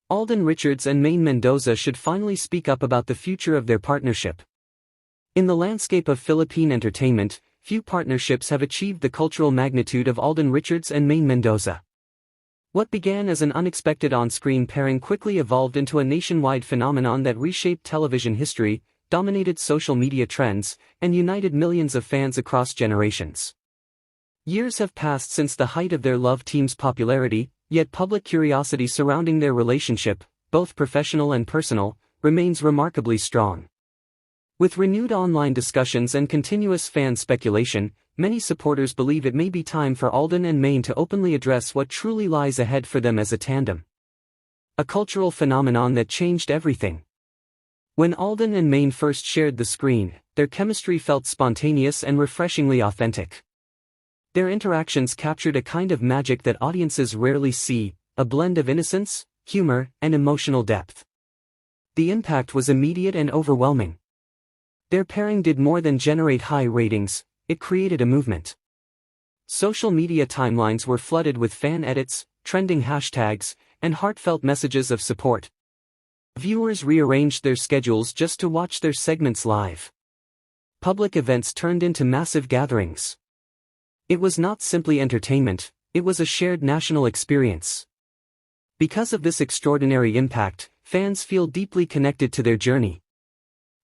Alden Richards and Maine Mendoza should finally speak up about the future of their partnership. In the landscape of Philippine entertainment, few partnerships have achieved the cultural magnitude of Alden Richards and Maine Mendoza. What began as an unexpected on-screen pairing quickly evolved into a nationwide phenomenon that reshaped television history, dominated social media trends, and united millions of fans across generations. Years have passed since the height of their love team's popularity, yet public curiosity surrounding their relationship, both professional and personal, remains remarkably strong. With renewed online discussions and continuous fan speculation, many supporters believe it may be time for Alden and Maine to openly address what truly lies ahead for them as a tandem. A cultural phenomenon that changed everything. When Alden and Maine first shared the screen, their chemistry felt spontaneous and refreshingly authentic. Their interactions captured a kind of magic that audiences rarely see, a blend of innocence, humor, and emotional depth. The impact was immediate and overwhelming. Their pairing did more than generate high ratings, it created a movement. Social media timelines were flooded with fan edits, trending hashtags, and heartfelt messages of support. Viewers rearranged their schedules just to watch their segments live. Public events turned into massive gatherings. It was not simply entertainment, it was a shared national experience. Because of this extraordinary impact, fans feel deeply connected to their journey.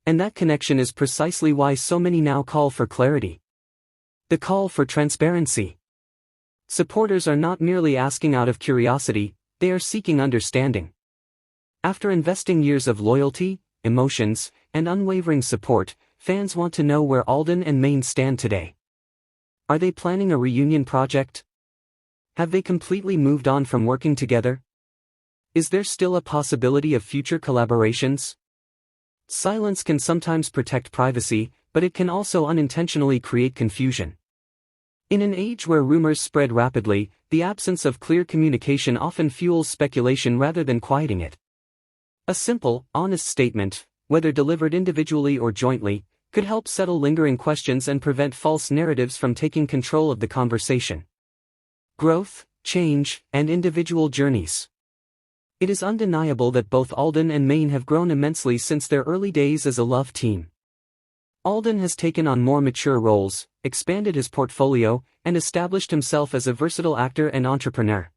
And that connection is precisely why so many now call for clarity. The call for transparency. Supporters are not merely asking out of curiosity, they are seeking understanding. After investing years of loyalty, emotions, and unwavering support, fans want to know where Alden and Maine stand today. Are they planning a reunion project? Have they completely moved on from working together? Is there still a possibility of future collaborations? Silence can sometimes protect privacy, but it can also unintentionally create confusion. In an age where rumors spread rapidly, the absence of clear communication often fuels speculation rather than quieting it. A simple, honest statement, whether delivered individually or jointly, could help settle lingering questions and prevent false narratives from taking control of the conversation. Growth, change, and individual journeys. It is undeniable that both Alden and Maine have grown immensely since their early days as a love team. Alden has taken on more mature roles, expanded his portfolio, and established himself as a versatile actor and entrepreneur.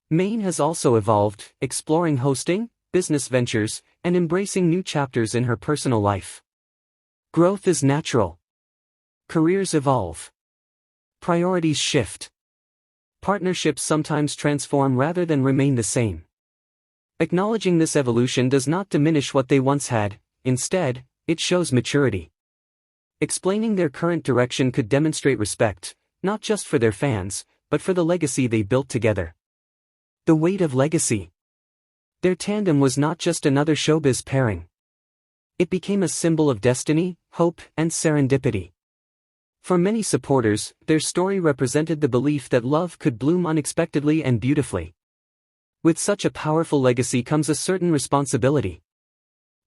Maine has also evolved, exploring hosting, business ventures, and embracing new chapters in her personal life. Growth is natural. Careers evolve. Priorities shift. Partnerships sometimes transform rather than remain the same. Acknowledging this evolution does not diminish what they once had, instead, it shows maturity. Explaining their current direction could demonstrate respect, not just for their fans, but for the legacy they built together. The weight of legacy. Their tandem was not just another showbiz pairing. It became a symbol of destiny, hope, and serendipity. For many supporters, their story represented the belief that love could bloom unexpectedly and beautifully. With such a powerful legacy comes a certain responsibility.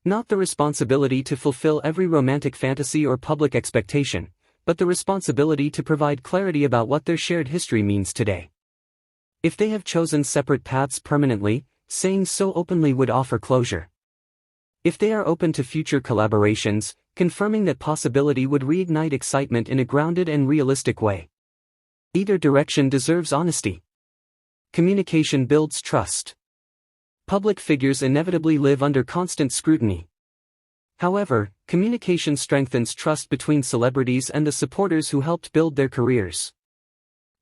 Not the responsibility to fulfill every romantic fantasy or public expectation, but the responsibility to provide clarity about what their shared history means today. If they have chosen separate paths permanently, saying so openly would offer closure. If they are open to future collaborations, confirming that possibility would reignite excitement in a grounded and realistic way. Either direction deserves honesty. Communication builds trust. Public figures inevitably live under constant scrutiny. However, communication strengthens trust between celebrities and the supporters who helped build their careers.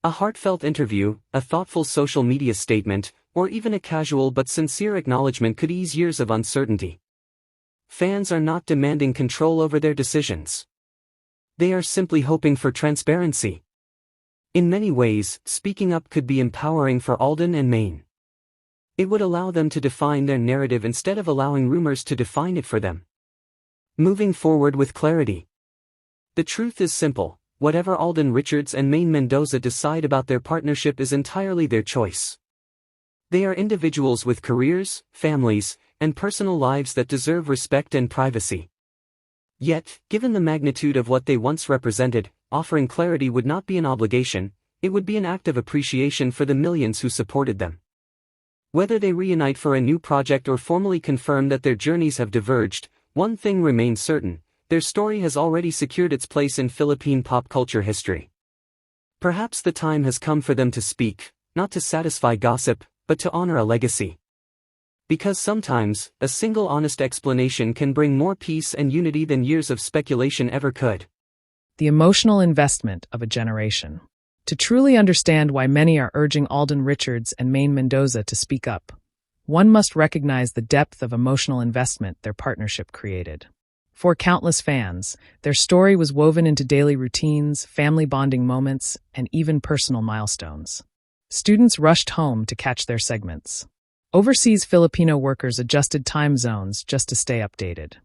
A heartfelt interview, a thoughtful social media statement, or even a casual but sincere acknowledgement could ease years of uncertainty. Fans are not demanding control over their decisions. They are simply hoping for transparency. In many ways, speaking up could be empowering for Alden and Maine. It would allow them to define their narrative instead of allowing rumors to define it for them. Moving forward with clarity. The truth is simple, whatever Alden Richards and Maine Mendoza decide about their partnership is entirely their choice. They are individuals with careers, families, and personal lives that deserve respect and privacy. Yet, given the magnitude of what they once represented, offering clarity would not be an obligation, it would be an act of appreciation for the millions who supported them. Whether they reunite for a new project or formally confirm that their journeys have diverged, one thing remains certain: their story has already secured its place in Philippine pop culture history. Perhaps the time has come for them to speak, not to satisfy gossip, but to honor a legacy. Because sometimes, a single honest explanation can bring more peace and unity than years of speculation ever could. The emotional investment of a generation. To truly understand why many are urging Alden Richards and Maine Mendoza to speak up, one must recognize the depth of emotional investment their partnership created. For countless fans, their story was woven into daily routines, family bonding moments, and even personal milestones. Students rushed home to catch their segments. Overseas Filipino workers adjusted time zones just to stay updated.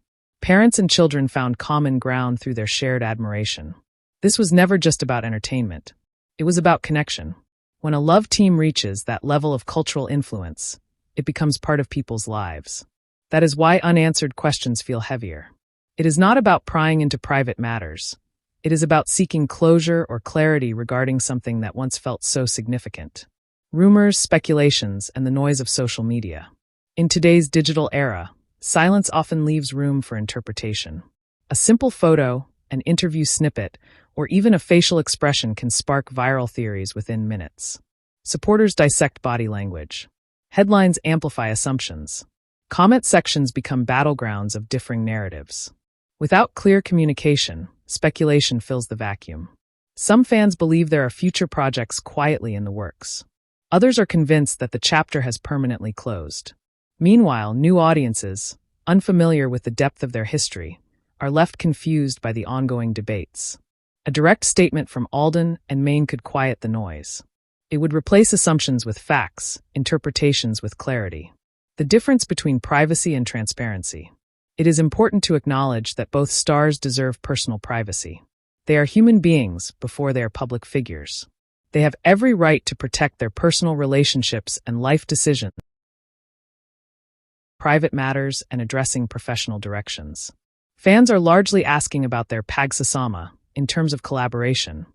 Parents and children found common ground through their shared admiration. This was never just about entertainment. It was about connection. When a love team reaches that level of cultural influence, it becomes part of people's lives. That is why unanswered questions feel heavier. It is not about prying into private matters. It is about seeking closure or clarity regarding something that once felt so significant. Rumors, speculations, and the noise of social media. In today's digital era, silence often leaves room for interpretation. A simple photo, an interview snippet, or even a facial expression can spark viral theories within minutes. Supporters dissect body language. Headlines amplify assumptions. Comment sections become battlegrounds of differing narratives. Without clear communication, speculation fills the vacuum. Some fans believe there are future projects quietly in the works. Others are convinced that the chapter has permanently closed. Meanwhile, new audiences, unfamiliar with the depth of their history, are left confused by the ongoing debates. A direct statement from Alden and Maine could quiet the noise. It would replace assumptions with facts, interpretations with clarity. The difference between privacy and transparency. It is important to acknowledge that both stars deserve personal privacy. They are human beings before they are public figures. They have every right to protect their personal relationships and life decisions, private matters, and addressing professional directions. Fans are largely asking about their pagsasama in terms of collaboration,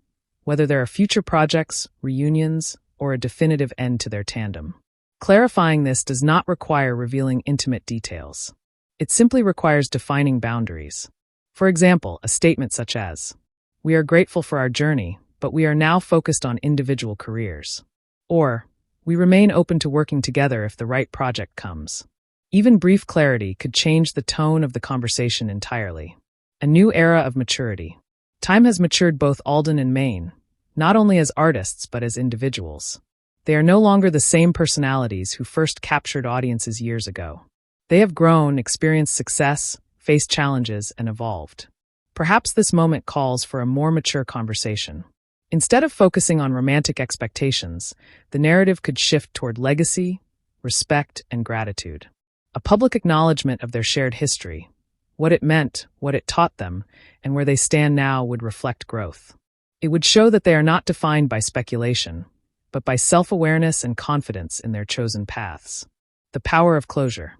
whether there are future projects, reunions, or a definitive end to their tandem. Clarifying this does not require revealing intimate details. It simply requires defining boundaries. For example, a statement such as, "We are grateful for our journey, but we are now focused on individual careers." Or, "We remain open to working together if the right project comes." Even brief clarity could change the tone of the conversation entirely. A new era of maturity. Time has matured both Alden and Maine, not only as artists but as individuals. They are no longer the same personalities who first captured audiences years ago. They have grown, experienced success, faced challenges, and evolved. Perhaps this moment calls for a more mature conversation. Instead of focusing on romantic expectations, the narrative could shift toward legacy, respect, and gratitude. A public acknowledgement of their shared history, what it meant, what it taught them, and where they stand now would reflect growth. It would show that they are not defined by speculation, but by self-awareness and confidence in their chosen paths. The power of closure.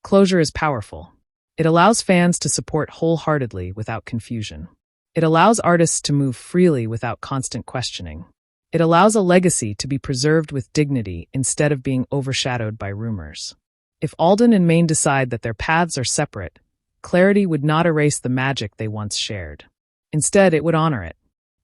Closure is powerful. It allows fans to support wholeheartedly without confusion. It allows artists to move freely without constant questioning. It allows a legacy to be preserved with dignity instead of being overshadowed by rumors. If Alden and Maine decide that their paths are separate, clarity would not erase the magic they once shared. Instead, it would honor it.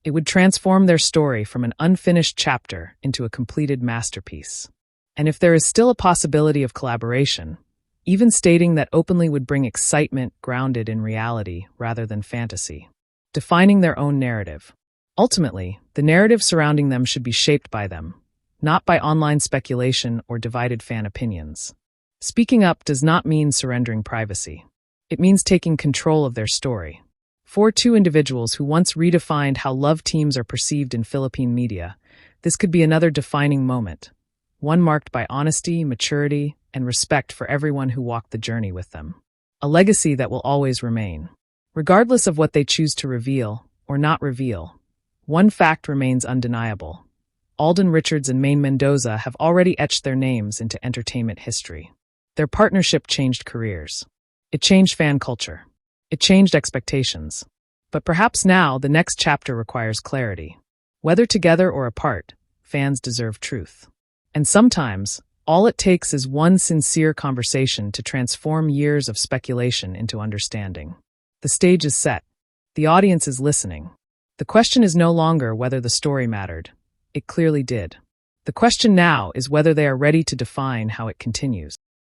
It would transform their story from an unfinished chapter into a completed masterpiece. And if there is still a possibility of collaboration, even stating that openly would bring excitement grounded in reality rather than fantasy. Defining their own narrative. Ultimately, the narrative surrounding them should be shaped by them, not by online speculation or divided fan opinions. Speaking up does not mean surrendering privacy. It means taking control of their story. For two individuals who once redefined how love teams are perceived in Philippine media, this could be another defining moment, one marked by honesty, maturity, and respect for everyone who walked the journey with them. A legacy that will always remain. Regardless of what they choose to reveal or not reveal, one fact remains undeniable. Alden Richards and Maine Mendoza have already etched their names into entertainment history. Their partnership changed careers. It changed fan culture. It changed expectations. But perhaps now the next chapter requires clarity. Whether together or apart, fans deserve truth. And sometimes, All it takes is one sincere conversation to transform years of speculation into understanding. The stage is set. The audience is listening. The question is no longer whether the story mattered. It clearly did. The question now is whether they are ready to define how it continues.